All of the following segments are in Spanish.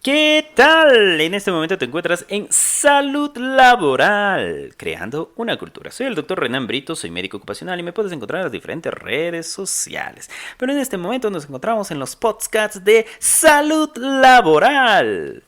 ¿Qué tal? En este momento te encuentras en Salud Laboral, creando una cultura. Soy el doctor Renan Brito, soy médico ocupacional y me puedes encontrar en las diferentes redes sociales. Pero en este momento nos encontramos en los podcasts de Salud Laboral.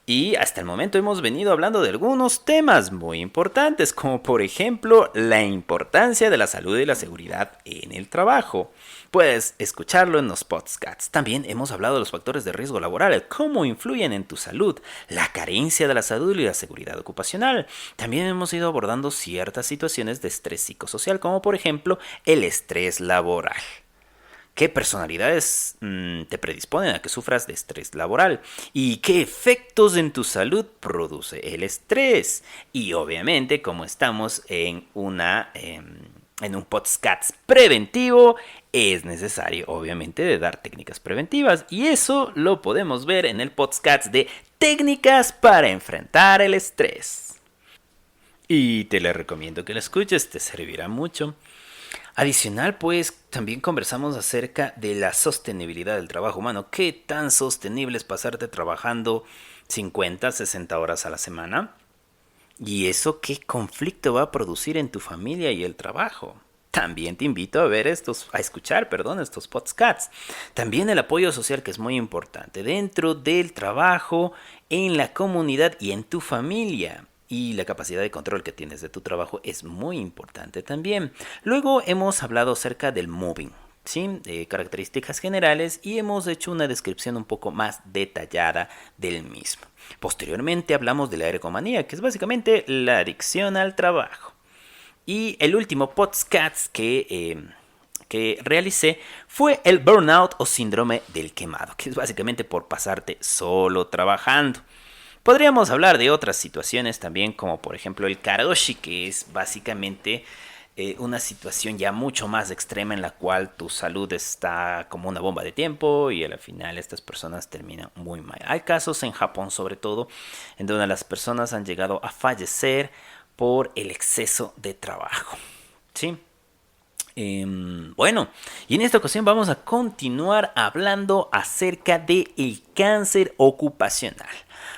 Y hasta el momento hemos venido hablando de algunos temas muy importantes, como por ejemplo la importancia de la salud y la seguridad en el trabajo. Puedes escucharlo en los podcasts. También hemos hablado de los factores de riesgo laboral, cómo influyen en tu salud, la carencia de la salud y la seguridad ocupacional. También hemos ido abordando ciertas situaciones de estrés psicosocial, como por ejemplo el estrés laboral. ¿Qué personalidades te predisponen a que sufras de estrés laboral? ¿Y qué efectos en tu salud produce el estrés? Y obviamente, como estamos en un podcast preventivo, es necesario obviamente de dar técnicas preventivas. Y eso lo podemos ver en el podcast de técnicas para enfrentar el estrés. Y te le recomiendo que lo escuches, te servirá mucho. Adicional, pues, también conversamos acerca de la sostenibilidad del trabajo humano. ¿Qué tan sostenible es pasarte trabajando 50, 60 horas a la semana? ¿Y eso qué conflicto va a producir en tu familia y el trabajo? También te invito a escuchar, estos podcasts. También el apoyo social, que es muy importante dentro del trabajo, en la comunidad y en tu familia. Y la capacidad de control que tienes de tu trabajo es muy importante también. Luego hemos hablado acerca del moving, ¿sí? De características generales, y hemos hecho una descripción un poco más detallada del mismo. Posteriormente hablamos de la ergomanía, que es básicamente la adicción al trabajo. Y el último podcast que realicé fue el burnout o síndrome del quemado, que es básicamente por pasarte solo trabajando. Podríamos hablar de otras situaciones también, como por ejemplo el karoshi, que es básicamente una situación ya mucho más extrema en la cual tu salud está como una bomba de tiempo y al final estas personas terminan muy mal. Hay casos en Japón sobre todo en donde las personas han llegado a fallecer por el exceso de trabajo. ¿Sí? Bueno, y en esta ocasión vamos a continuar hablando acerca del cáncer ocupacional.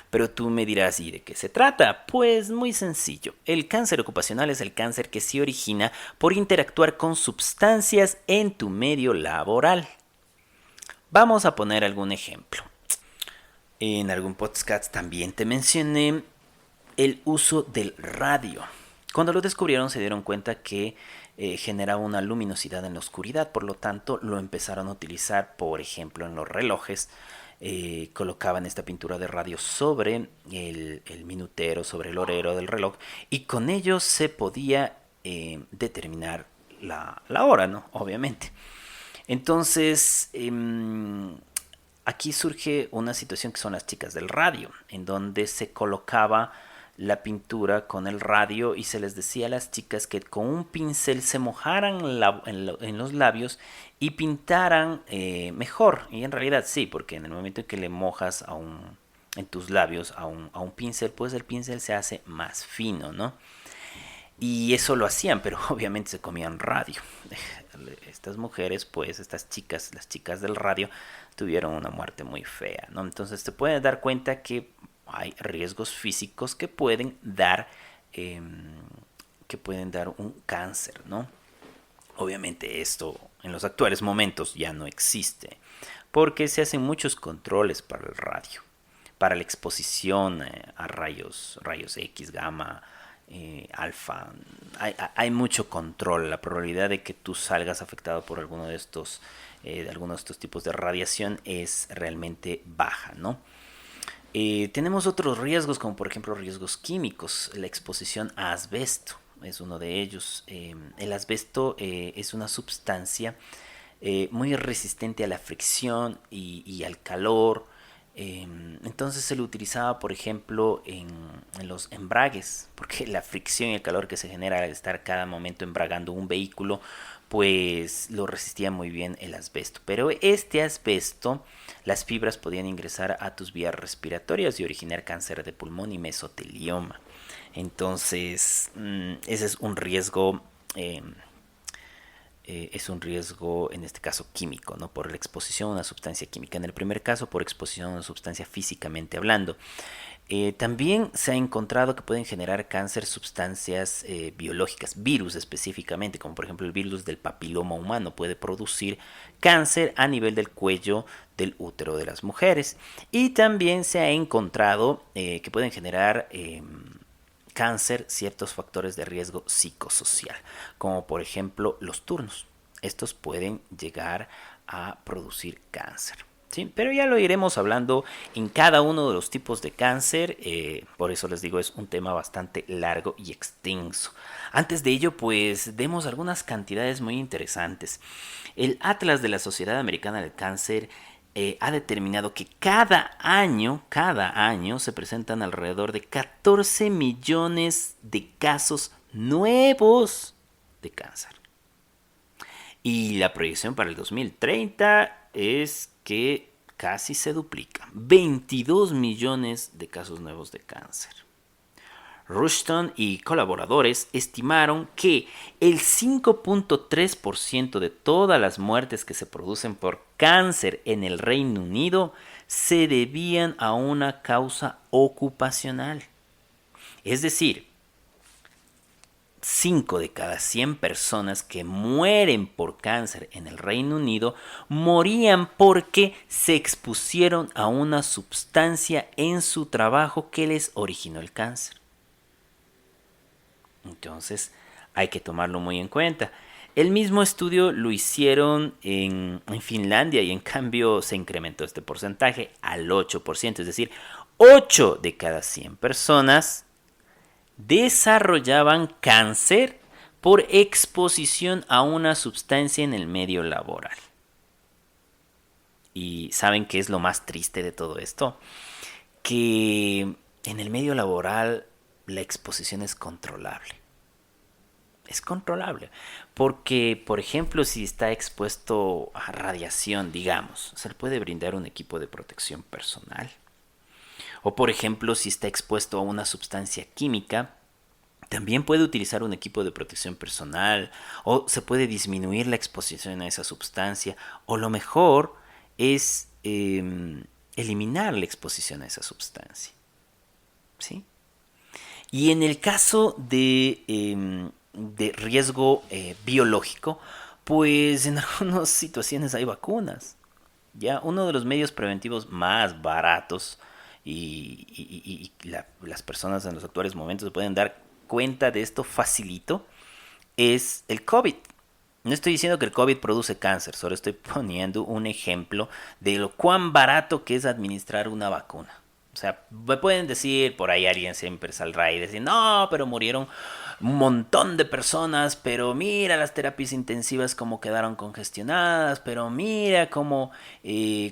Pero tú me dirás, ¿y de qué se trata? Pues muy sencillo. El cáncer ocupacional es el cáncer que se origina por interactuar con sustancias en tu medio laboral. Vamos a poner algún ejemplo. En algún podcast también te mencioné el uso del radio. Cuando lo descubrieron se dieron cuenta que generaba una luminosidad en la oscuridad, por lo tanto lo empezaron a utilizar, por ejemplo, en los relojes. Colocaban esta pintura de radio sobre el minutero, sobre el horero del reloj, y con ello se podía determinar la hora, ¿no? Obviamente. Entonces, aquí surge una situación que son las chicas del radio, en donde se colocaba la pintura con el radio y se les decía a las chicas que con un pincel se mojaran en los labios y pintaran mejor. Y en realidad sí, porque en el momento en que le mojas en tus labios a un pincel, pues el pincel se hace más fino, ¿no? Y eso lo hacían, pero obviamente se comían radio. Estas mujeres, pues, estas chicas, las chicas del radio, tuvieron una muerte muy fea, ¿no? Entonces te puedes dar cuenta que hay riesgos físicos eh, que pueden dar un cáncer, ¿no? Obviamente esto en los actuales momentos ya no existe, porque se hacen muchos controles para el radio, para la exposición a rayos X, gamma, alfa. Hay mucho control. La probabilidad de que tú salgas afectado por alguno de estos tipos de radiación es realmente baja, ¿no? Tenemos otros riesgos, como por ejemplo riesgos químicos. La exposición a asbesto es uno de ellos. El asbesto es una sustancia muy resistente a la fricción y al calor. Entonces se lo utilizaba, por ejemplo, en los embragues, porque la fricción y el calor que se genera al estar cada momento embragando un vehículo, pues lo resistía muy bien el asbesto. Pero este asbesto, las fibras podían ingresar a tus vías respiratorias y originar cáncer de pulmón y mesotelioma. Entonces, ese es un riesgo es un riesgo, en este caso químico, ¿no? Por la exposición a una sustancia química. En el primer caso, por exposición a una sustancia físicamente hablando. También se ha encontrado que pueden generar cáncer sustancias biológicas, virus específicamente, como por ejemplo el virus del papiloma humano puede producir cáncer a nivel del cuello del útero de las mujeres. Y también se ha encontrado que pueden generar cáncer ciertos factores de riesgo psicosocial, como por ejemplo los turnos. Estos pueden llegar a producir cáncer. ¿Sí? Pero ya lo iremos hablando en cada uno de los tipos de cáncer, por eso les digo es un tema bastante largo y extenso. Antes de ello, pues demos algunas cantidades muy interesantes. El Atlas de la Sociedad Americana del Cáncer ha determinado que cada año se presentan alrededor de 14 millones de casos nuevos de cáncer. Y la proyección para el 2030 es que casi se duplica. 22 millones de casos nuevos de cáncer. Rushton y colaboradores estimaron que el 5.3% de todas las muertes que se producen por cáncer en el Reino Unido se debían a una causa ocupacional. Es decir, 5 de cada 100 personas que mueren por cáncer en el Reino Unido morían porque se expusieron a una sustancia en su trabajo que les originó el cáncer. Entonces hay que tomarlo muy en cuenta. El mismo estudio lo hicieron en Finlandia y en cambio se incrementó este porcentaje al 8%, es decir, 8 de cada 100 personas desarrollaban cáncer por exposición a una sustancia en el medio laboral. ¿Y saben qué es lo más triste de todo esto? Que en el medio laboral la exposición es controlable. Es controlable. Porque, por ejemplo, si está expuesto a radiación, digamos, se le puede brindar un equipo de protección personal. O, por ejemplo, si está expuesto a una sustancia química, también puede utilizar un equipo de protección personal. O se puede disminuir la exposición a esa sustancia. O lo mejor es eliminar la exposición a esa sustancia. ¿Sí? Y en el caso de riesgo biológico, pues en algunas situaciones hay vacunas. Ya uno de los medios preventivos más baratos las personas en los actuales momentos se pueden dar cuenta de esto facilito es el COVID. No estoy diciendo que el COVID produce cáncer, solo estoy poniendo un ejemplo de lo cuán barato que es administrar una vacuna. O sea, me pueden decir, por ahí alguien siempre saldrá y decir, no, pero murieron un montón de personas, pero mira las terapias intensivas como quedaron congestionadas, pero mira cómo,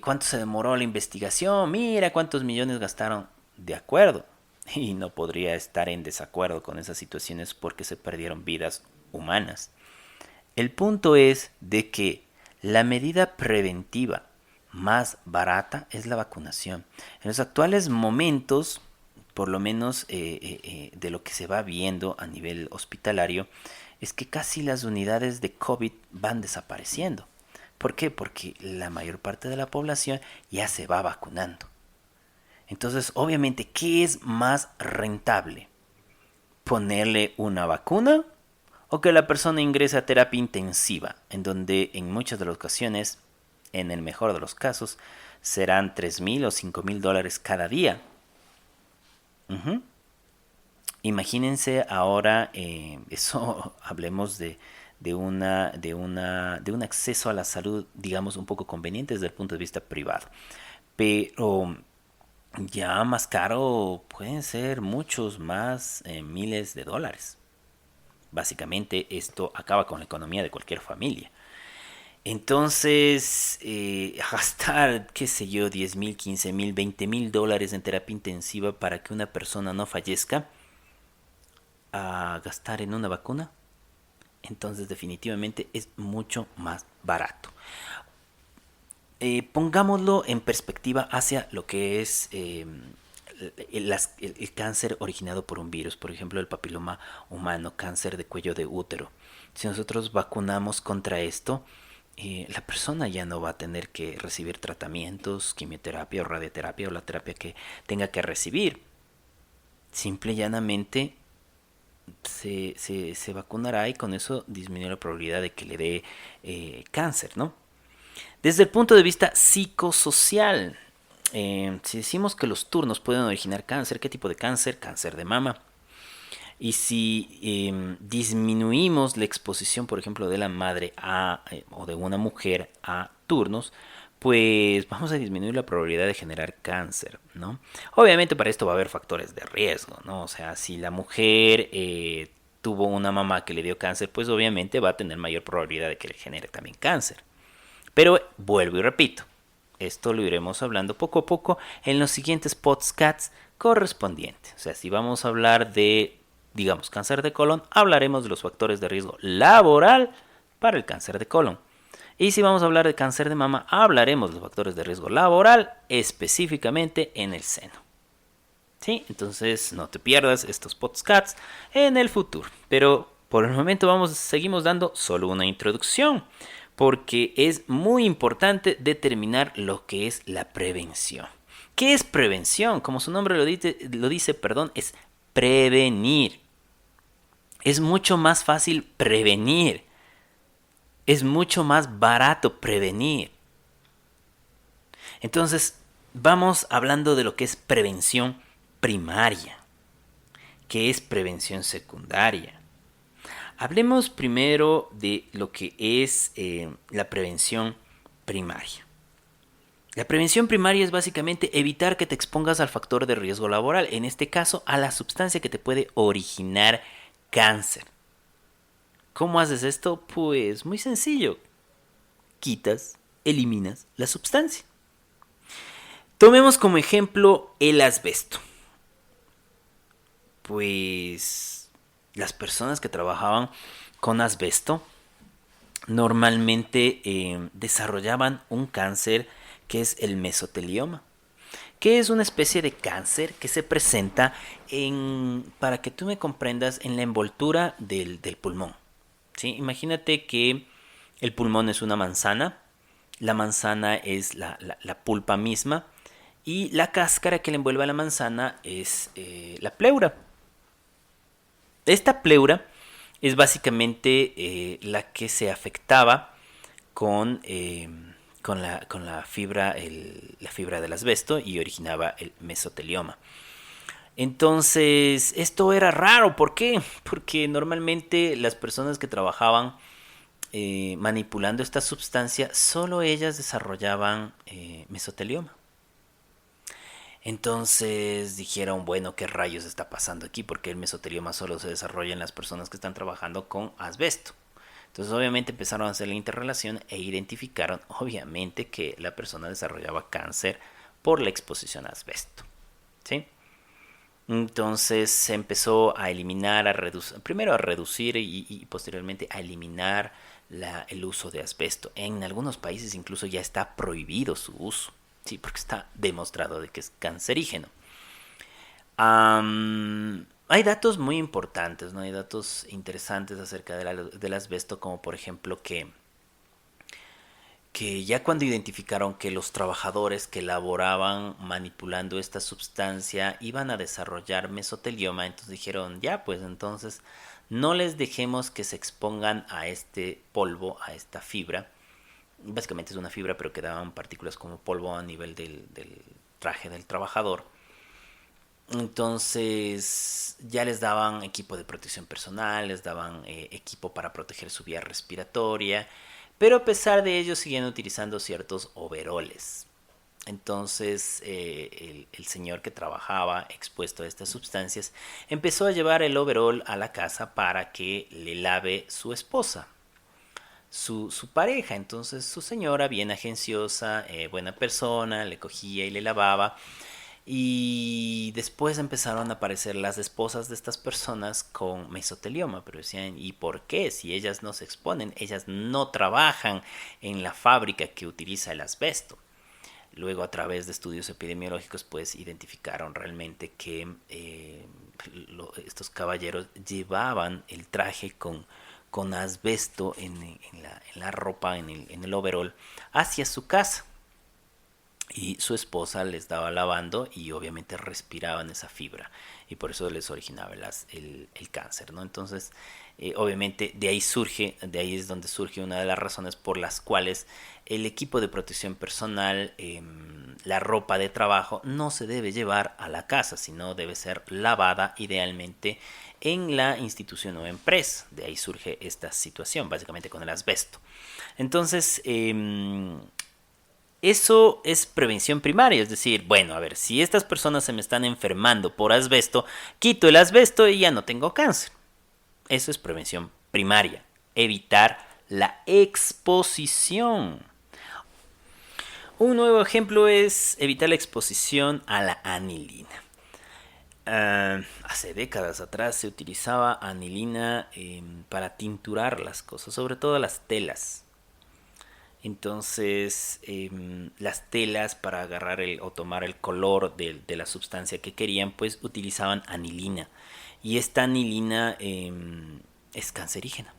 cuánto se demoró la investigación, mira cuántos millones gastaron. De acuerdo, y no podría estar en desacuerdo con esas situaciones porque se perdieron vidas humanas. El punto es de que la medida preventiva más barata es la vacunación. En los actuales momentos, por lo menos de lo que se va viendo a nivel hospitalario, es que casi las unidades de COVID van desapareciendo. ¿Por qué? Porque la mayor parte de la población ya se va vacunando. Entonces, obviamente, ¿qué es más rentable? ¿Ponerle una vacuna o que la persona ingrese a terapia intensiva, en donde en muchas de las ocasiones, en el mejor de los casos, serán $3,000 o $5,000 cada día? Imagínense ahora, eso hablemos de un acceso a la salud, digamos, un poco conveniente desde el punto de vista privado. Pero ya más caro pueden ser muchos más miles de dólares. Básicamente esto acaba con la economía de cualquier familia. Entonces, gastar, qué sé yo, 10,000, 15,000, $20,000 en terapia intensiva para que una persona no fallezca, a gastar en una vacuna, entonces definitivamente es mucho más barato. Pongámoslo en perspectiva hacia lo que es el cáncer originado por un virus, por ejemplo el papiloma humano, cáncer de cuello de útero. Si nosotros vacunamos contra esto, la persona ya no va a tener que recibir tratamientos, quimioterapia o radioterapia o la terapia que tenga que recibir. Simple y llanamente se vacunará y con eso disminuye la probabilidad de que le dé cáncer, ¿no? Desde el punto de vista psicosocial, si decimos que los turnos pueden originar cáncer, ¿qué tipo de cáncer? Cáncer de mama. Y si disminuimos la exposición, por ejemplo, de la madre o de una mujer a turnos, pues vamos a disminuir la probabilidad de generar cáncer, ¿no? Obviamente para esto va a haber factores de riesgo, ¿no? O sea, si la mujer tuvo una mamá que le dio cáncer, pues obviamente va a tener mayor probabilidad de que le genere también cáncer. Pero vuelvo y repito, esto lo iremos hablando poco a poco en los siguientes podcasts correspondientes. O sea, si vamos a hablar de, digamos, cáncer de colon, hablaremos de los factores de riesgo laboral para el cáncer de colon. Y si vamos a hablar de cáncer de mama, hablaremos de los factores de riesgo laboral específicamente en el seno. ¿Sí? Entonces no te pierdas estos podcasts en el futuro. Pero por el momento seguimos dando solo una introducción, porque es muy importante determinar lo que es la prevención. ¿Qué es prevención? Como su nombre lo dice, perdón, es prevenir. Es mucho más fácil prevenir. Es mucho más barato prevenir. Entonces, vamos hablando de lo que es prevención primaria, que es prevención secundaria. Hablemos primero de lo que es la prevención primaria. La prevención primaria es básicamente evitar que te expongas al factor de riesgo laboral, en este caso a la sustancia que te puede originar cáncer. ¿Cómo haces esto? Pues muy sencillo. Quitas, eliminas la sustancia. Tomemos como ejemplo el asbesto. Pues las personas que trabajaban con asbesto normalmente desarrollaban un cáncer que es el mesotelioma, que es una especie de cáncer que se presenta para que tú me comprendas, en la envoltura del pulmón. ¿Sí? Imagínate que el pulmón es una manzana, la manzana es la pulpa misma y la cáscara que le envuelve a la manzana es la pleura. Esta pleura es básicamente la que se afectaba con la fibra, la fibra del asbesto y originaba el mesotelioma. Entonces, esto era raro. ¿Por qué? Porque normalmente las personas que trabajaban manipulando esta sustancia, solo ellas desarrollaban mesotelioma. Entonces dijeron, bueno, ¿qué rayos está pasando aquí? Porque el mesotelioma solo se desarrolla en las personas que están trabajando con asbesto. Entonces obviamente empezaron a hacer la interrelación e identificaron obviamente que la persona desarrollaba cáncer por la exposición a asbesto. ¿Sí? Entonces se empezó a eliminar, primero a reducir y posteriormente a eliminar el uso de asbesto. En algunos países incluso ya está prohibido su uso. Sí, porque está demostrado de que es cancerígeno. Hay datos muy importantes, ¿no? Hay datos interesantes acerca del asbesto, como por ejemplo que ya cuando identificaron que los trabajadores que laboraban manipulando esta sustancia iban a desarrollar mesotelioma, entonces dijeron, ya, pues entonces no les dejemos que se expongan a este polvo, a esta fibra. Básicamente es una fibra, pero quedaban partículas como polvo a nivel del traje del trabajador. Entonces ya les daban equipo de protección personal, les daban equipo para proteger su vía respiratoria, pero a pesar de ello siguen utilizando ciertos overoles. Entonces el señor que trabajaba expuesto a estas sustancias empezó a llevar el overol a la casa para que le lave su esposa, su pareja. Entonces su señora, bien agenciosa, buena persona, le cogía y le lavaba. Y después empezaron a aparecer las esposas de estas personas con mesotelioma, pero decían, ¿y por qué? Si ellas no se exponen, ellas no trabajan en la fábrica que utiliza el asbesto. Luego, a través de estudios epidemiológicos, pues identificaron realmente que estos caballeros llevaban el traje con con asbesto en la ropa, en el overall, hacia su casa. Y su esposa les daba lavando y obviamente respiraban esa fibra y por eso les originaba el cáncer, ¿no? Entonces, obviamente de ahí es donde surge una de las razones por las cuales el equipo de protección personal, la ropa de trabajo, no se debe llevar a la casa, sino debe ser lavada idealmente en la institución o empresa. De ahí surge esta situación, básicamente con el asbesto. Entonces, eso es prevención primaria, es decir, bueno, a ver, si estas personas se me están enfermando por asbesto, quito el asbesto y ya no tengo cáncer. Eso es prevención primaria, evitar la exposición. Un nuevo ejemplo es evitar la exposición a la anilina. Hace décadas atrás se utilizaba anilina para tinturar las cosas, sobre todo las telas. Entonces, las telas para agarrar o tomar el color de la sustancia que querían, pues utilizaban anilina. Y esta anilina es cancerígena.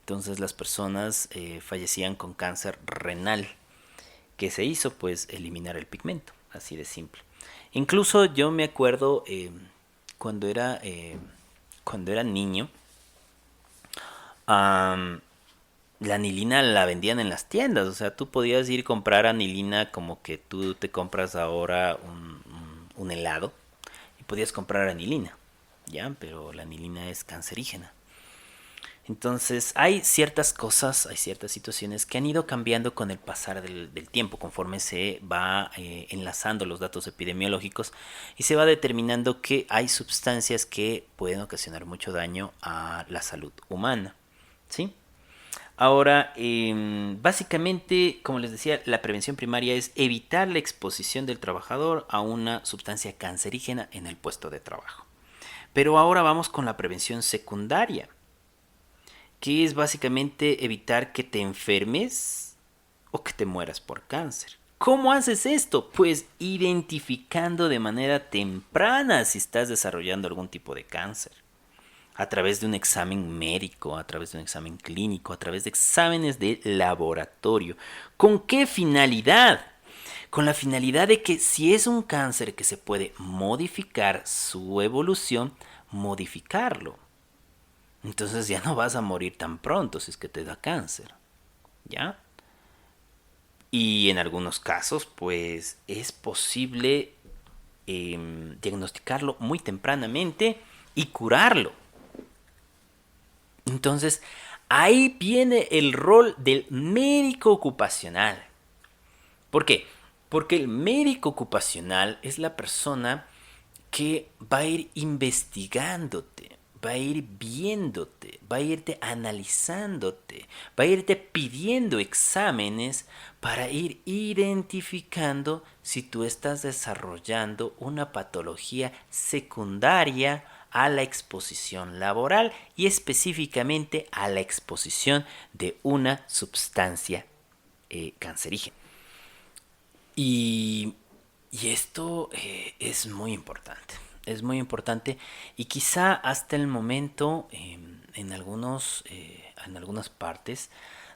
Entonces las personas fallecían con cáncer renal. ¿Qué se hizo? Pues eliminar el pigmento, así de simple. Incluso yo me acuerdo cuando era niño, um, la anilina la vendían en las tiendas. O sea, tú podías ir a comprar anilina como que tú te compras ahora un helado y podías comprar anilina, ¿ya? Pero la anilina es cancerígena. Entonces hay ciertas cosas, hay ciertas situaciones que han ido cambiando con el pasar del tiempo, conforme se va enlazando los datos epidemiológicos y se va determinando que hay sustancias que pueden ocasionar mucho daño a la salud humana, ¿sí? Ahora, básicamente, como les decía, la prevención primaria es evitar la exposición del trabajador a una sustancia cancerígena en el puesto de trabajo. Pero ahora vamos con la prevención secundaria, que es básicamente evitar que te enfermes o que te mueras por cáncer. ¿Cómo haces esto? Pues identificando de manera temprana si estás desarrollando algún tipo de cáncer. A través de un examen médico, a través de un examen clínico, a través de exámenes de laboratorio. ¿Con qué finalidad? Con la finalidad de que si es un cáncer que se puede modificar su evolución, modificarlo. Entonces ya no vas a morir tan pronto si es que te da cáncer, ¿ya? Y en algunos casos, pues es posible diagnosticarlo muy tempranamente y curarlo. Entonces, ahí viene el rol del médico ocupacional. ¿Por qué? Porque el médico ocupacional es la persona que va a ir investigándote, va a ir viéndote, va a irte analizándote, va a irte pidiendo exámenes para ir identificando si tú estás desarrollando una patología secundaria a la exposición laboral y específicamente a la exposición de una sustancia cancerígena. Y, y esto es muy importante. Es muy importante y quizá hasta el momento en algunas partes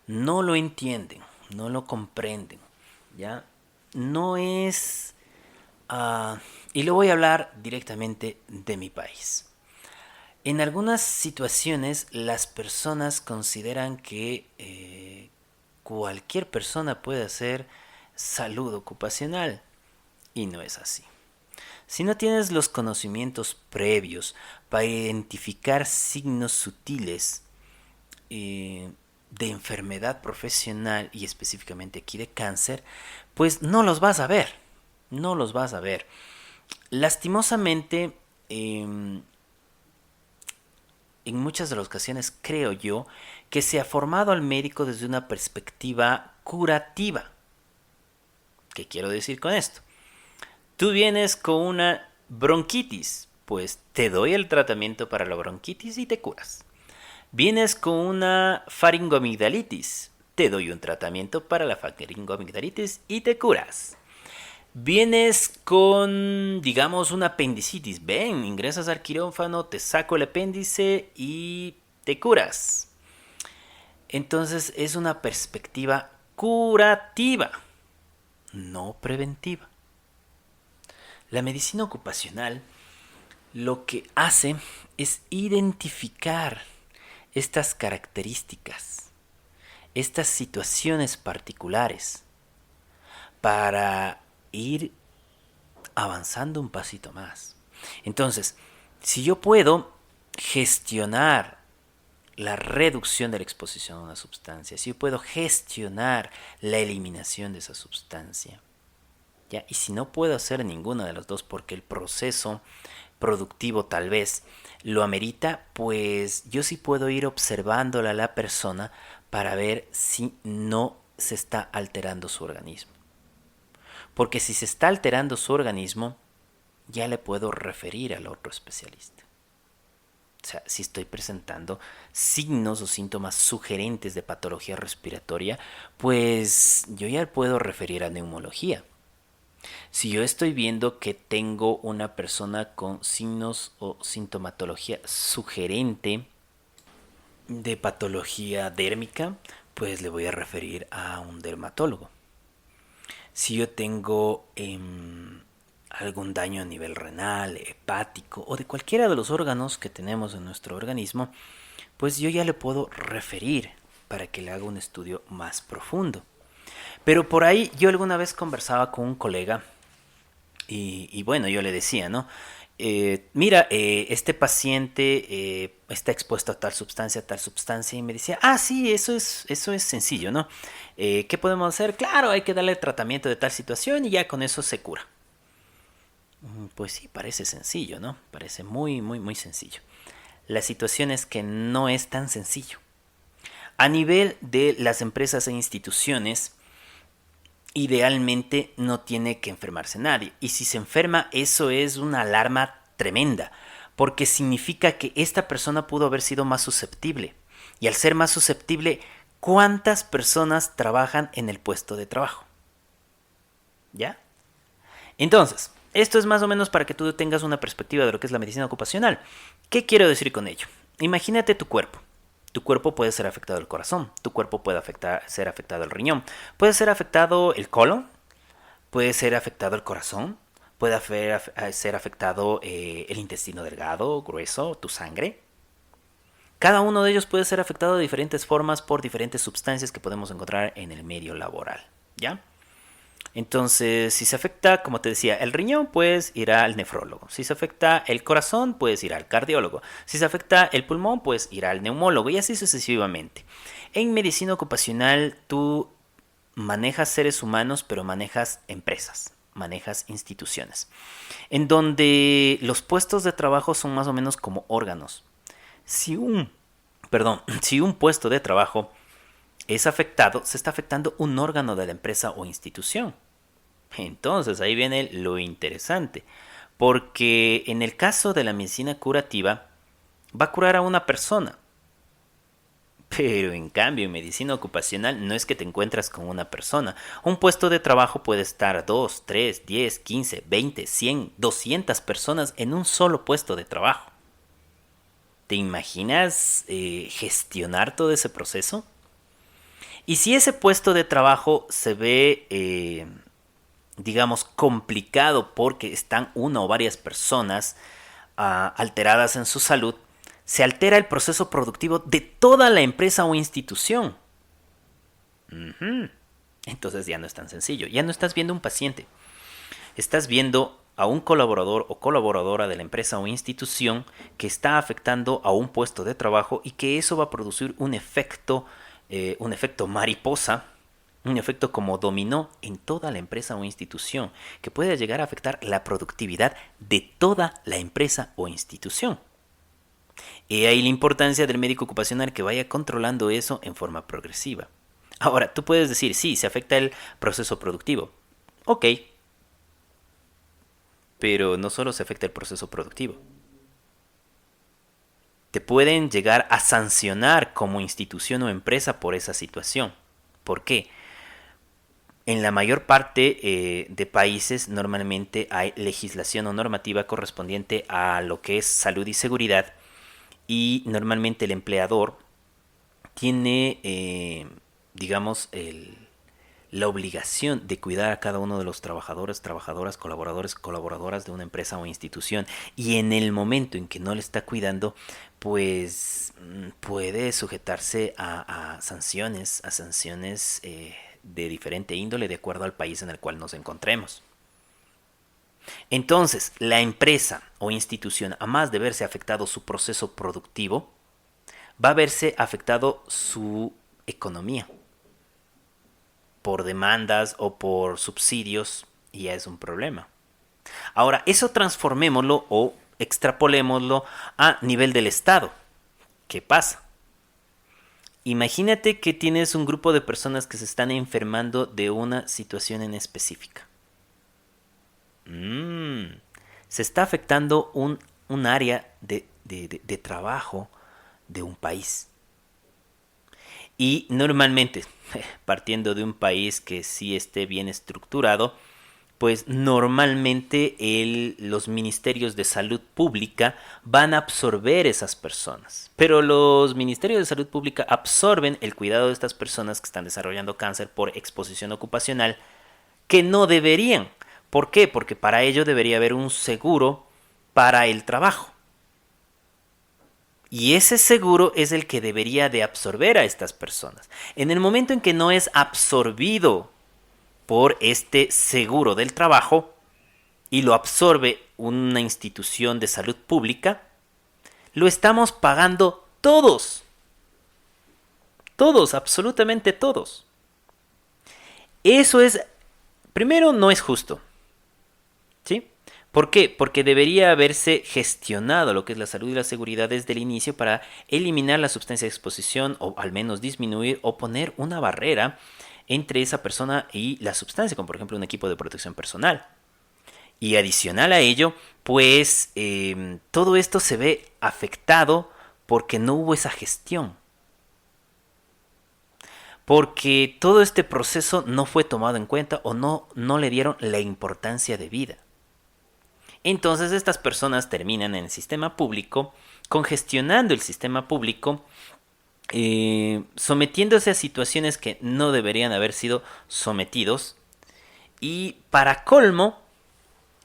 no lo entienden, no lo comprenden, ¿ya? No es... y lo voy a hablar directamente de mi país. En algunas situaciones las personas consideran que cualquier persona puede hacer salud ocupacional y no es así. Si no tienes los conocimientos previos para identificar signos sutiles de enfermedad profesional y específicamente aquí de cáncer, pues no los vas a ver, no los vas a ver. Lastimosamente, en muchas de las ocasiones creo yo que se ha formado al médico desde una perspectiva curativa. ¿Qué quiero decir con esto? Tú vienes con una bronquitis, pues te doy el tratamiento para la bronquitis y te curas. Vienes con una faringoamigdalitis, te doy un tratamiento para la faringoamigdalitis y te curas. Vienes con, digamos, una apendicitis, ven, ingresas al quirófano, te saco el apéndice y te curas. Entonces es una perspectiva curativa, no preventiva. La medicina ocupacional lo que hace es identificar estas características, estas situaciones particulares, para ir avanzando un pasito más. Entonces, si yo puedo gestionar la reducción de la exposición a una sustancia, si yo puedo gestionar la eliminación de esa sustancia, ¿ya? Y si no puedo hacer ninguna de las dos porque el proceso productivo tal vez lo amerita, pues yo sí puedo ir observándola a la persona para ver si no se está alterando su organismo. Porque si se está alterando su organismo, ya le puedo referir al otro especialista. O sea, si estoy presentando signos o síntomas sugerentes de patología respiratoria, pues yo ya puedo referir a neumología. Si yo estoy viendo que tengo una persona con signos o sintomatología sugerente de patología dérmica, pues le voy a referir a un dermatólogo. Si yo tengo algún daño a nivel renal, hepático o de cualquiera de los órganos que tenemos en nuestro organismo, pues yo ya le puedo referir para que le haga un estudio más profundo. Pero por ahí yo alguna vez conversaba con un colega y bueno, yo le decía, ¿no? Mira, este paciente está expuesto a tal sustancia, y me decía, ah, sí, eso es sencillo, ¿no? ¿Qué podemos hacer? Claro, hay que darle tratamiento de tal situación y ya con eso se cura. Pues sí, parece sencillo, ¿no? Parece muy, muy, muy sencillo. La situación es que no es tan sencillo. A nivel de las empresas e instituciones, idealmente no tiene que enfermarse nadie. Y si se enferma, eso es una alarma tremenda, porque significa que esta persona pudo haber sido más susceptible. Y al ser más susceptible, ¿cuántas personas trabajan en el puesto de trabajo? ¿Ya? Entonces, esto es más o menos para que tú tengas una perspectiva de lo que es la medicina ocupacional. ¿Qué quiero decir con ello? Imagínate tu cuerpo. Tu cuerpo puede ser afectado el corazón, tu cuerpo puede ser afectado el riñón, puede ser afectado el colon, puede ser afectado el corazón, puede ser afectado el intestino delgado, grueso, tu sangre. Cada uno de ellos puede ser afectado de diferentes formas por diferentes sustancias que podemos encontrar en el medio laboral, ¿ya? Entonces, si se afecta, como te decía, el riñón, pues irá al nefrólogo. Si se afecta el corazón, pues irá al cardiólogo. Si se afecta el pulmón, pues irá al neumólogo y así sucesivamente. En medicina ocupacional, tú manejas seres humanos, pero manejas empresas, manejas instituciones, en donde los puestos de trabajo son más o menos como órganos. Si un, si un puesto de trabajo es afectado, se está afectando un órgano de la empresa o institución. Entonces ahí viene lo interesante, porque en el caso de la medicina curativa va a curar a una persona, pero en cambio en medicina ocupacional no es que te encuentras con una persona. Un puesto de trabajo puede estar 2, 3, 10, 15, 20, 100, 200 personas en un solo puesto de trabajo. ¿Te imaginas gestionar todo ese proceso? Y si ese puesto de trabajo se ve digamos, complicado porque están una o varias personas alteradas en su salud, se altera el proceso productivo de toda la empresa o institución. Entonces ya no es tan sencillo. Ya no estás viendo un paciente. Estás viendo a un colaborador o colaboradora de la empresa o institución que está afectando a un puesto de trabajo y que eso va a producir un efecto mariposa, un efecto como dominó en toda la empresa o institución, que puede llegar a afectar la productividad de toda la empresa o institución. Y ahí la importancia del médico ocupacional que vaya controlando eso en forma progresiva. Ahora, tú puedes decir, sí, se afecta el proceso productivo. Ok, pero no solo se afecta el proceso productivo. Te pueden llegar a sancionar como institución o empresa por esa situación. ¿Por qué? En la mayor parte de países normalmente hay legislación o normativa correspondiente a lo que es salud y seguridad y normalmente el empleador tiene, digamos, la obligación de cuidar a cada uno de los trabajadores, trabajadoras, colaboradores, colaboradoras de una empresa o institución. Y en el momento en que no le está cuidando, pues puede sujetarse a sanciones, de diferente índole de acuerdo al país en el cual nos encontremos. Entonces, la empresa o institución, a más de verse afectado su proceso productivo, va a verse afectado su economía por demandas o por subsidios y ya es un problema. Ahora, eso transformémoslo o extrapolémoslo a nivel del Estado. ¿Qué pasa? Imagínate que tienes un grupo de personas que se están enfermando de una situación en específica. Se está afectando un área de trabajo de un país. Y normalmente, partiendo de un país que sí esté bien estructurado, pues normalmente los ministerios de salud pública van a absorber esas personas. Pero los ministerios de salud pública absorben el cuidado de estas personas que están desarrollando cáncer por exposición ocupacional que no deberían. ¿Por qué? Porque para ello debería haber un seguro para el trabajo. Y ese seguro es el que debería de absorber a estas personas. En el momento en que no es absorbido por este seguro del trabajo y lo absorbe una institución de salud pública, lo estamos pagando todos. Todos, absolutamente todos. Eso es, primero, no es justo. ¿Sí? ¿Por qué? Porque debería haberse gestionado lo que es la salud y la seguridad desde el inicio para eliminar la sustancia de exposición o al menos disminuir o poner una barrera entre esa persona y la sustancia, como por ejemplo un equipo de protección personal. Y adicional a ello, pues todo esto se ve afectado porque no hubo esa gestión. Porque todo este proceso no fue tomado en cuenta o no le dieron la importancia debida. Entonces estas personas terminan en el sistema público, congestionando el sistema público, sometiéndose a situaciones que no deberían haber sido sometidos. Y para colmo,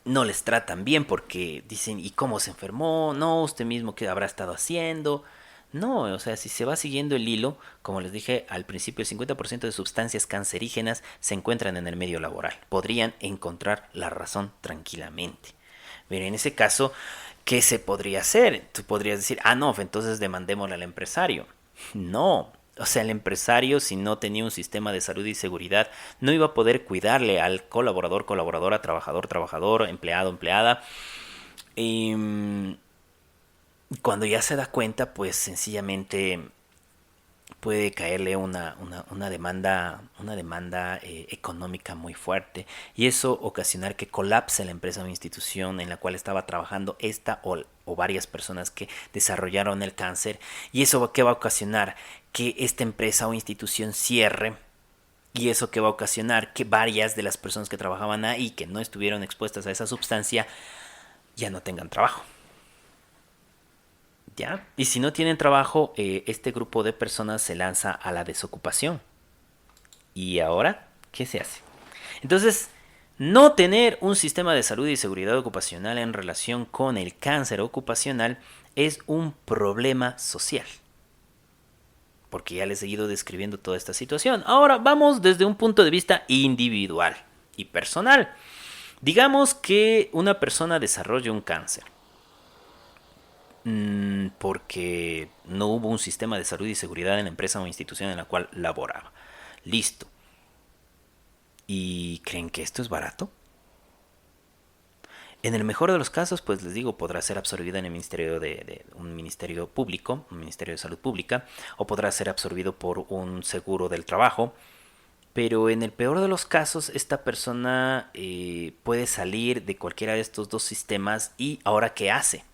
no les tratan bien porque dicen, ¿y cómo se enfermó? No, usted mismo, ¿qué habrá estado haciendo? No, o sea, si se va siguiendo el hilo, como les dije al principio, el 50% de sustancias cancerígenas se encuentran en el medio laboral. Podrían encontrar la razón tranquilamente. Pero en ese caso, ¿qué se podría hacer? Tú podrías decir, no, entonces demandémosle al empresario. No, o sea, el empresario, si no tenía un sistema de salud y seguridad, no iba a poder cuidarle al colaborador, colaboradora, trabajador, trabajador, empleado, empleada. Cuando ya se da cuenta, pues sencillamente puede caerle una demanda económica muy fuerte y eso ocasionar que colapse la empresa o institución en la cual estaba trabajando esta o varias personas que desarrollaron el cáncer, y eso que va a ocasionar que esta empresa o institución cierre, y eso que va a ocasionar que varias de las personas que trabajaban ahí que no estuvieron expuestas a esa sustancia ya no tengan trabajo. ¿Ya? Y si no tienen trabajo, este grupo de personas se lanza a la desocupación. ¿Y ahora qué se hace? Entonces, no tener un sistema de salud y seguridad ocupacional en relación con el cáncer ocupacional es un problema social. Porque ya les he ido describiendo toda esta situación. Ahora vamos desde un punto de vista individual y personal. Digamos que una persona desarrolla un cáncer porque no hubo un sistema de salud y seguridad en la empresa o institución en la cual laboraba. Listo. ¿Y creen que esto es barato? En el mejor de los casos, pues les digo, podrá ser absorbida en el ministerio de un ministerio público, un ministerio de salud pública, o podrá ser absorbido por un seguro del trabajo. Pero en el peor de los casos, esta persona puede salir de cualquiera de estos dos sistemas y ¿ahora qué hace?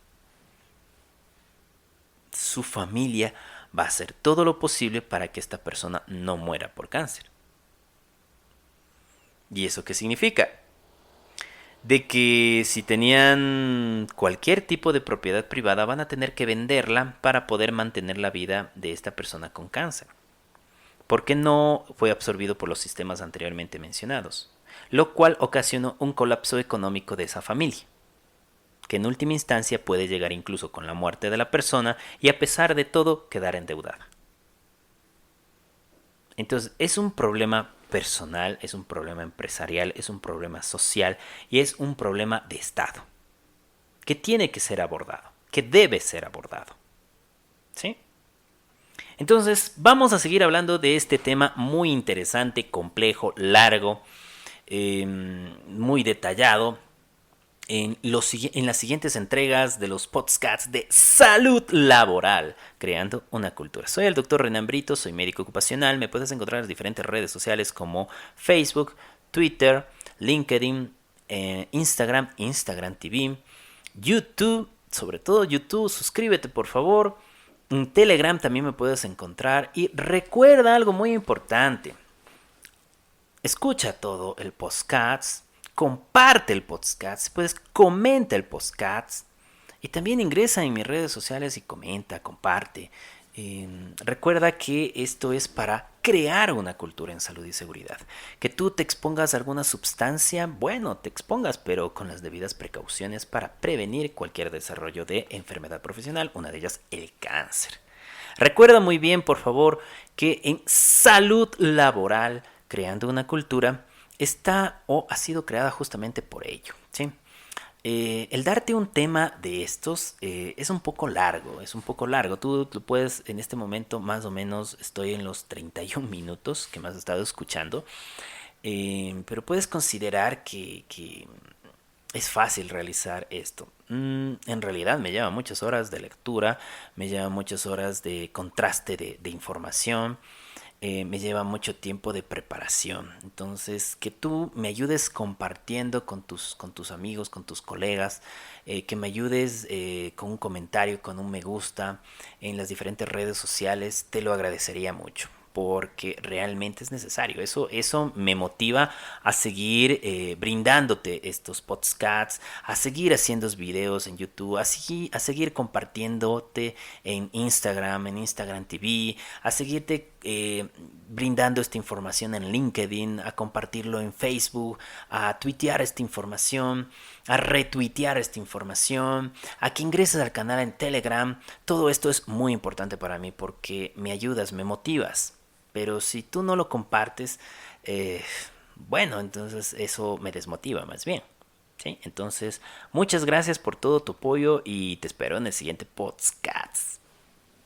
Su familia va a hacer todo lo posible para que esta persona no muera por cáncer. ¿Y eso qué significa? de que si tenían cualquier tipo de propiedad privada van a tener que venderla para poder mantener la vida de esta persona con cáncer, porque no fue absorbido por los sistemas anteriormente mencionados, lo cual ocasionó un colapso económico de esa familia, que en última instancia puede llegar incluso con la muerte de la persona y a pesar de todo quedar endeudada. Entonces es un problema personal, es un problema empresarial, es un problema social y es un problema de Estado que tiene que ser abordado, que debe ser abordado. ¿Sí? Entonces vamos a seguir hablando de este tema muy interesante, complejo, largo, muy detallado, en las siguientes entregas de los podcasts de salud laboral, creando una cultura. Soy el doctor Renan Brito, soy médico ocupacional. Me puedes encontrar en diferentes redes sociales como Facebook, Twitter, LinkedIn, Instagram TV, YouTube, sobre todo YouTube. Suscríbete por favor. En Telegram también me puedes encontrar. Y recuerda algo muy importante. Escucha todo el podcast, comparte el podcast, si puedes comenta el podcast y también ingresa en mis redes sociales y comenta, comparte. Recuerda que esto es para crear una cultura en salud y seguridad. Que tú te expongas a alguna sustancia, bueno, te expongas, pero con las debidas precauciones para prevenir cualquier desarrollo de enfermedad profesional, una de ellas el cáncer. Recuerda muy bien, por favor, que en salud laboral, creando una cultura, está o ha sido creada justamente por ello. ¿Sí? El darte un tema de estos es un poco largo, es un poco largo. Tú puedes, en este momento más o menos estoy en los 31 minutos que me has estado escuchando, pero puedes considerar que es fácil realizar esto. En realidad me lleva muchas horas de lectura, me lleva muchas horas de contraste de información, me lleva mucho tiempo de preparación. Entonces, que tú me ayudes compartiendo con tus amigos, con tus colegas, que me ayudes con un comentario, con un me gusta en las diferentes redes sociales, te lo agradecería mucho. Porque realmente es necesario. Eso me motiva a seguir brindándote estos podcasts, a seguir haciendo videos en YouTube, a seguir compartiéndote en Instagram TV, a seguirte brindando esta información en LinkedIn, a compartirlo en Facebook, a tuitear esta información, a retuitear esta información, a que ingreses al canal en Telegram. Todo esto es muy importante para mí porque me ayudas, me motivas. Pero si tú no lo compartes, bueno, entonces eso me desmotiva más bien. ¿Sí? Entonces, muchas gracias por todo tu apoyo y te espero en el siguiente podcast.